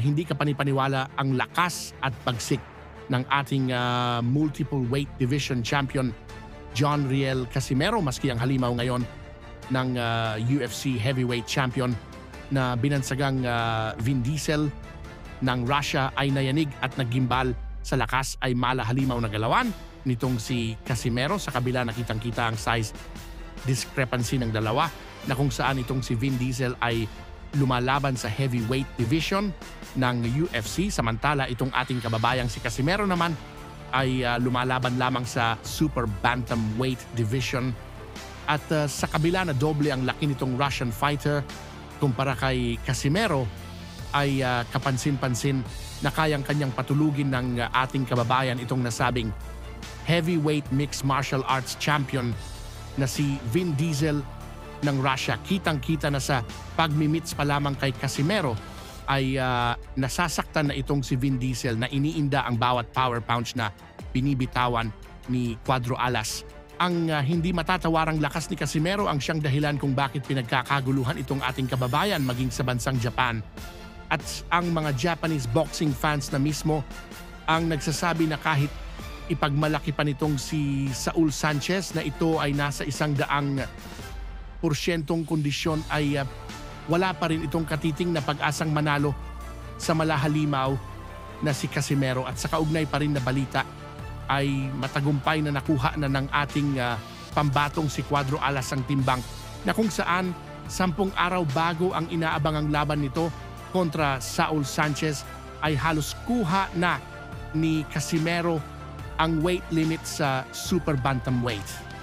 hindi ka panipaniwala ang lakas at pagsik ng ating multiple weight division champion John Riel Casimero, maski ang halimaw ngayon ng UFC heavyweight champion na binansagang Vin Diesel ng Russia ay nayanig at naggimbal sa lakas ay malahalimaw na galawan nitong si Casimero. Sa kabila nakitang-kita ang size discrepancy ng dalawa na kung saan itong si Vin Diesel ay lumalaban sa heavyweight division ng UFC, samantala itong ating kababayang si Casimero naman ay lumalaban lamang sa super bantamweight division. At sa kabila na doble ang laki nitong Russian fighter kumpara kay Casimero, ay kapansin-pansin na kayang kanyang patulugin ng ating kababayan itong nasabing heavyweight mixed martial arts champion na si Vin Diesel ng Russia. Kitang-kita na sa pagmimits pa lamang kay Casimero ay nasasaktan na itong si Vin Diesel na iniinda ang bawat power punch na binibitawan ni Cuadro Alas. Ang hindi matatawarang lakas ni Casimero ang siyang dahilan kung bakit pinagkakaguluhan itong ating kababayan maging sa bansang Japan. At ang mga Japanese boxing fans na mismo ang nagsasabi na kahit ipagmalaki pa nitong si Saul Sanchez na ito ay nasa 100% kondisyon ay wala pa rin itong katiting na pag-asang manalo sa malahalimaw na si Casimero. At sa kaugnay pa rin na balita ay matagumpay na nakuha na ng ating pambatong si Cuadro Alas ang timbang na kung saan 10 araw bago ang inaabangang laban nito kontra Saul Sanchez ay halos kuha na ni Casimero ang weight limit sa super bantamweight.